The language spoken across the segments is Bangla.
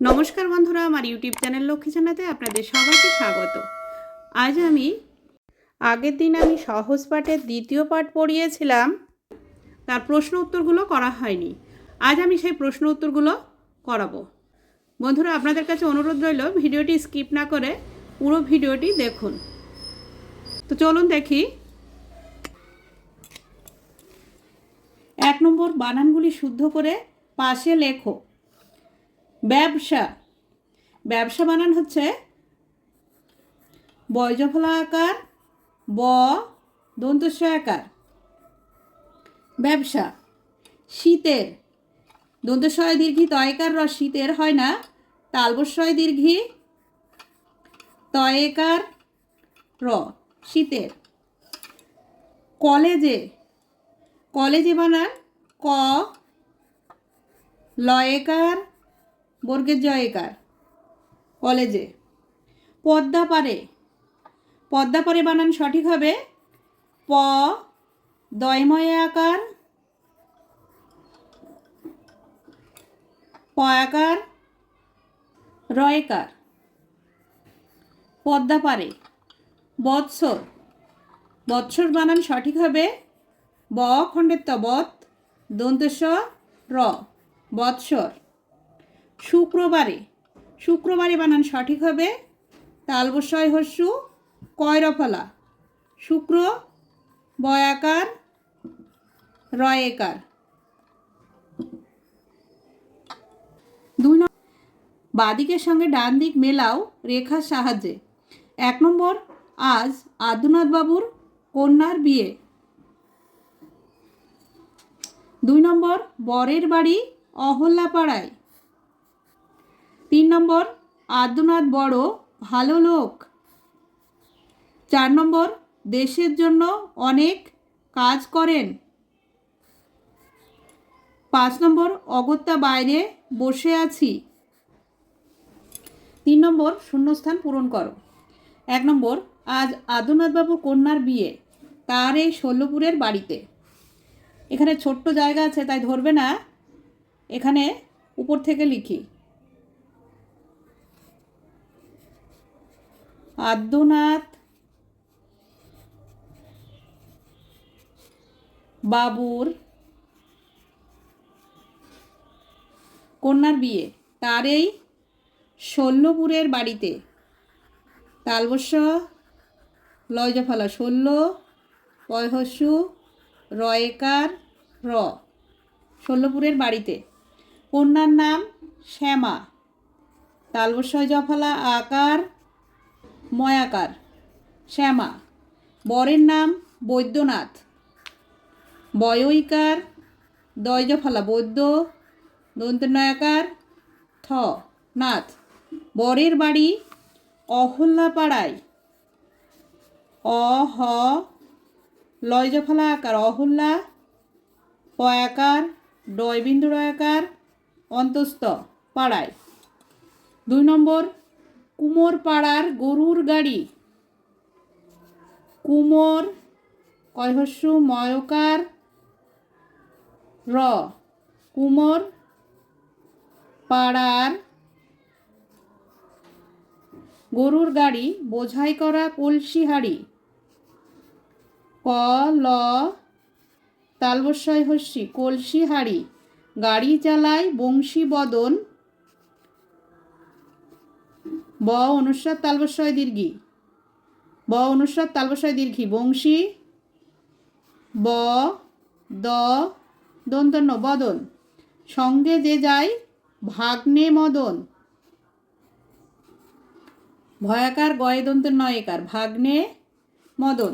নমস্কার বন্ধুরা, আমার ইউটিউব চ্যানেল লক্ষ্মী জানাতে আপনাদের সবাইকে স্বাগত। আজ আগের দিন আমি সহজ পাঠের দ্বিতীয় পাঠ পড়িয়েছিলাম, তার প্রশ্ন উত্তরগুলো করা হয়নি। আজ আমি সেই প্রশ্ন উত্তরগুলো করাবো। বন্ধুরা, আপনাদের কাছে অনুরোধ রইল ভিডিওটি স্কিপ না করে পুরো ভিডিওটি দেখুন। তো চলুন দেখি। 1 নম্বর, বানানগুলি শুদ্ধ করে পাশে লেখো। ব্যবসা, ব্যবসা বানান হচ্ছে বয়জফলা আকার, ব দন্তস্ব আকার। ব্যবসা। শীতের, দন্তস্বয় দীর্ঘি তয়কার র, শীতের হয় না, তালবস্বয় দীর্ঘি তয়কার র, শীতের। কলেজে, কলেজে বানান ক লয়কার বর্গের জয়কার, কলেজে। পদ্মা পারে, পদ্মা পারে বানান সঠিক হবে প দয়ময় আকার, প আকার, রয়কার। পদ্মা পারে। বৎসর, বৎসর বানান সঠিক হবে ব খণ্ডের ত, বৎ দন্তস্ব র, বৎসর। শুক্রবারে, শুক্রবারে বানান সঠিক হবে তালবস্বয় হস্যু কয়রফলা, শুক্র বয়াকার রয়েকার। 2 নম্বর, বাদিকের সঙ্গে ডান দিক মেলাও রেখার সাহায্যে। 1 নম্বর, আজ আদ্যনাথ বাবুর কন্যার বিয়ে। 2 নম্বর, বরের বাড়ি অহল্যাপাড়ায়। 3 নম্বর, আদ্যনাথ বড় ভালো লোক। 4 নম্বর, দেশের জন্য অনেক কাজ করেন। 5 নম্বর, অগত্যা বাইরে বসে আছি। 3 নম্বর, শূন্যস্থান পূরণ করো। 1 নম্বর, আজ আদ্যনাথবাবু কন্যার বিয়ে তার এই শল্যপুরের বাড়িতে। এখানে ছোট্ট জায়গা আছে তাই ধরবে না, এখানে উপর থেকে লিখি। আদ্যনাথ বাবুর কন্যার বিয়ে তার এই শল্যপুরের বাড়িতে, তালবস্য লয়জফলা শল্য পয়হস্যু রয়কার র, শল্যপুরের বাড়িতে। কন্যার নাম শ্যামা, তালবস্যয় জফলা আকার ময়াকার, শ্যামা। বরের নাম বৈদ্যনাথ, বয়ৈকার দয়জফলা বৈদ্য দন্তনয়াকার থ, নাথ। বরের বাড়ি অহল্যাপাড়ায়, অহ লয়জফলা আকার অহল্যা, পয়াকার ডয়বিন্দু রয়াকার অন্তস্থ পাড়ায়। 2 নম্বর, কুমোর পাড়ার গরুর গাড়ি। কুমোর কয়হস্যু ময়কার র, কুমোর পাড়ার গরুর গাড়ি বোঝাই করা কলসি হাড়ি। ক ল তালবস্যয় হস্যি কলসি হাড়ি, গাড়ি চালায় বংশী বদন, ব অনুস্বার তালবস্যয় দীর্ঘি, ব অনুস্বার তালবস্যয় দীর্ঘি বংশী, ব দ দন্তন্য বদন, সঙ্গে যে যায় ভাগ্নে মদন, ভয়াকার গয়ে দন্ত নয়কার, ভাগ্নে মদন।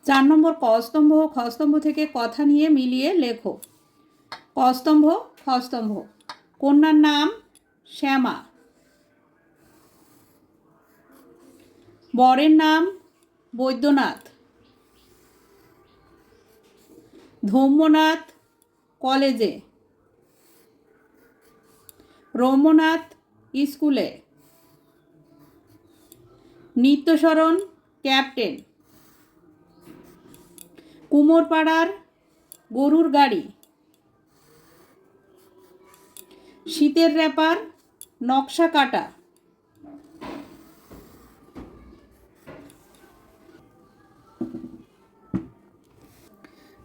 4 নম্বর, ক স্তম্ভ ও খ স্তম্ভ থেকে কথা নিয়ে মিলিয়ে লেখো। ক স্তম্ভ, খ স্তম্ভ। কন্যার নাম শ্যামা, বরের নাম বৈদ্যনাথ, ধৌম্যনাথ কলেজে, রৌম্যনাথ স্কুলে, নিত্যশরণ ক্যাপ্টেন, কুমোরপাড়ার গরুর গাড়ি, শীতের র্যাপার, নকশা কাটা।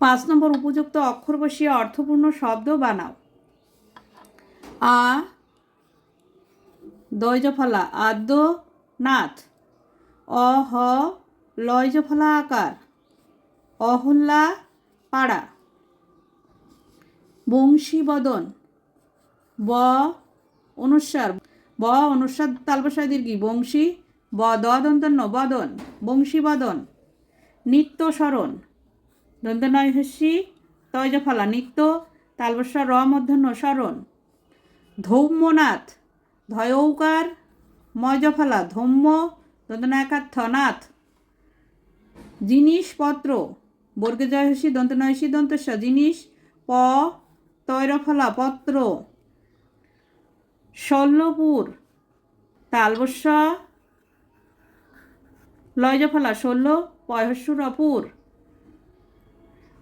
5 নম্বর, উপযুক্ত অক্ষর বসিয়ে অর্থপূর্ণ শব্দ বানাও। আ দয়জফলা আদ্য নাথ। অহ লয়জফলা আকার অহল্যা পাড়া। বংশীবদন ব অনুস্বার ব অনুস্বার তালবসায় দীর্ঘি বংশী ব দ দন্তন্য বদন বংশীবদন। নিত্য স্মরণ দন্তনয় হস্যি তয়জফলা নিত্য তালবস্বর র মূর্ধন্য স্মরণ। ধৌম্যনাথ ধয়ৌকার ময়জফলা ধৌম্য দন্তনায়কার্থ নাথ। জিনিসপত্র বর্গে জয় হস্যি দন্তনয়সী দন্তস্ব জিনিস প তৈরফলা পত্র। শল্যপুর তালবস্য লয়জফলা শল্য পয়হস্যুরপুর।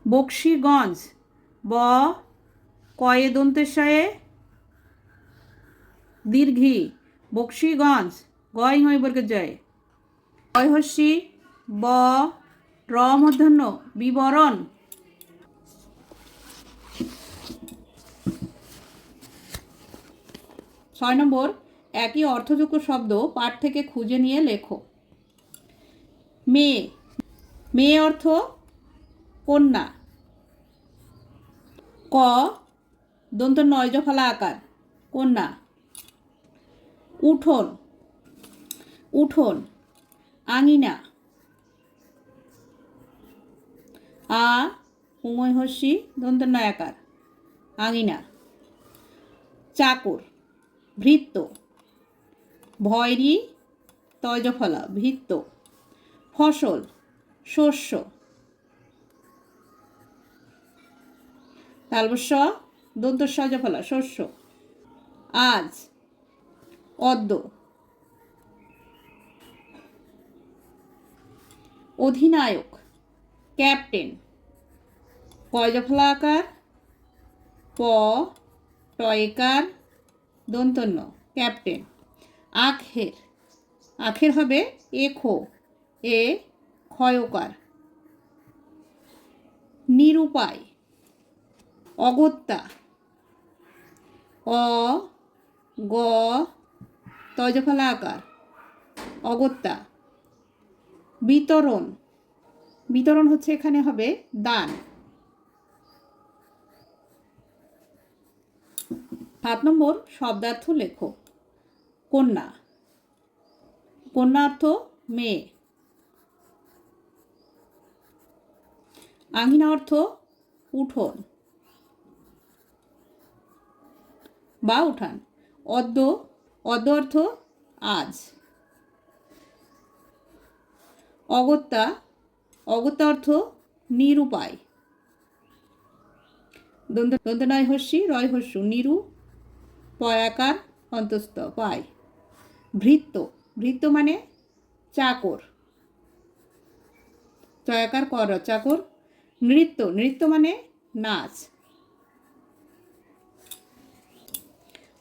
বক্সিগঞ্জ ব কয়ে দন্তেশয়ে দীর্ঘি বক্সিগঞ্জ গয় হই বর্গের জয়। অয়হস্যি ব র মূর্ধন্য বিবরণ। 6 নম্বর, একই অর্থযোগ্য শব্দ পাঠ থেকে খুঁজে নিয়ে লেখো। মেয়ে, মেয়ে অর্থ কন্যা। ক দন্ত নয়জফলা আকার কন্যা। উঠোন, উঠোন আঙিনা। আ উময় হস্যি দন্ত নয়াকার আঙিনা। চাকর ভৃত্য। ভয়রি তয়জফলা ভৃত্য। ফসল শস্য। তালবস্য দন্তস্বজফলা শস্য। আজ অদ্য। অধিনায়ক ক্যাপ্টেন কয়জফলা আকার প টয়কার দন্তন্য ক্যাপ্টেন। আখের, আখের হবে এখো এ ক্ষয়কার। নিরুপায় অগত্যা অ গ তয়জফলা আকার অগত্যা। বিতরণ, বিতরণ হচ্ছে এখানে হবে দান। 7 নম্বর, শব্দার্থ লেখো। কন্যা, কন্যা অর্থ মেয়ে। আঙিনা অর্থ উঠোন বা উঠান। অদ্য, অদ্য অর্থ আজ। অগত্যা, অগত্যা অর্থ নিরুপায়। দন্তনয় হস্যি রয় হস্যু নিরু পয়াকার অন্তস্থ পায়। ভৃত্য, ভৃত্য মানে চাকর চয়াকার কর চাকর। নৃত্য, নৃত্য মানে নাচ।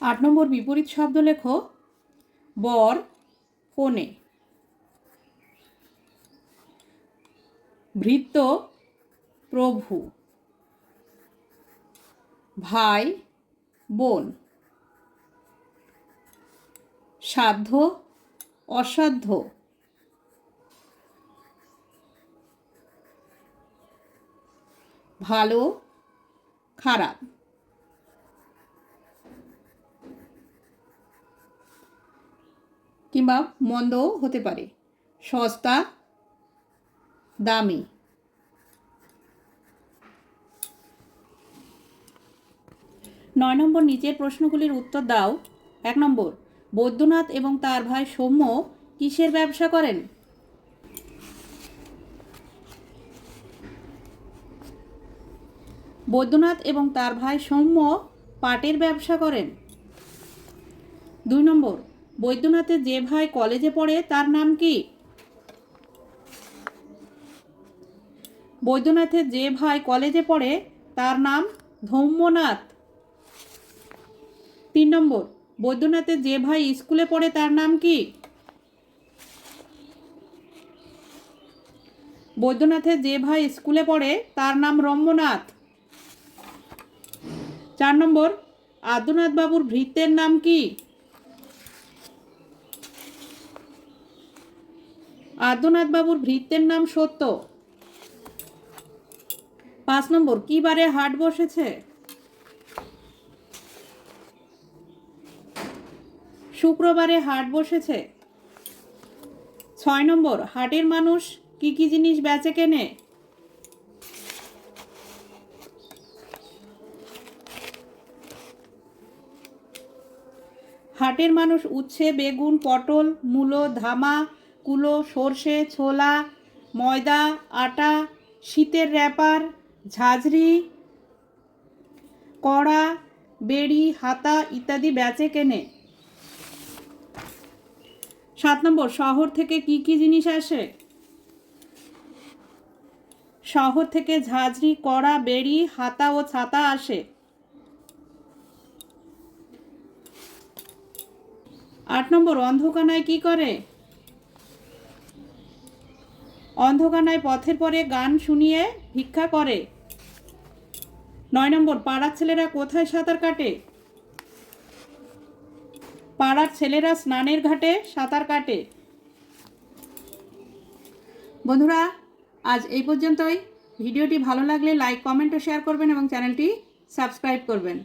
8 নম্বর, বিপরীত শব্দ লেখো। বর কনে। ভৃত্য প্রভু। ভাই বোন। সাধ্য অসাধ্য। ভালো খারাপ। কিংবা মন্দও হতে পারে। সস্তা দামি। 9 নম্বর, নিচের প্রশ্নগুলির উত্তর দাও। 1 নম্বর, বৈদ্যনাথ এবং তার ভাই সৌম্য কিসের ব্যবসা করেন? বৈদ্যনাথ এবং তার ভাই সৌম্য পাটের ব্যবসা করেন। 2 নম্বর, বৈদ্যনাথের যে ভাই কলেজে পড়ে তার নাম কি? বৈদ্যনাথের যে ভাই কলেজে পড়ে তার নাম ধৌম্যনাথ। 3 নম্বর, বৈদ্যনাথের যে ভাই স্কুলে পড়ে তার নাম কি? বৈদ্যনাথের যে ভাই স্কুলে পড়ে তার নাম রম্যনাথ। 4 নম্বর, আদ্যনাথ বাবুর ভৃত্যের নাম কি? আদ্যনাথ বাবুর ভৃত্যের নাম সত্য। 5 নম্বর, কি বারে হাট বসেছে? শুক্রবারে হাট বসেছে। 6 নম্বর, হাটের মানুষ কি কি জিনিস বেচে কেনে? হাটের মানুষ উচ্ছে, বেগুন, পটল, মূলো, ধামা, কুলো, সর্ষে, ছোলা, ময়দা, আটা, শীতের র্যাপার, ঝাঁঝরি, কড়া, বেড়ি, হাতা ইত্যাদি বেচে কেনে। 7 নম্বর, শহর থেকে কি কি জিনিস আসে? শহর থেকে ঝাঁঝরি, কড়া, বেড়ি, হাতা ও ছাতা আসে। 8 নম্বর, অন্ধকানায় কি করে? অন্ধকানায় পথের পরে গান শুনিয়ে ভিক্ষা করে। 9 নম্বর, পাড়ার ছেলেরা কোথায় সাঁতার কাটে? পাড়ার ছেলেরা স্নানের ঘাটে সাঁতার কাটে। বন্ধুরা, আজ এই পর্যন্তই। ভিডিওটি ভালো লাগলে লাইক, কমেন্ট ও শেয়ার করবেন এবং চ্যানেলটি সাবস্ক্রাইব করবেন।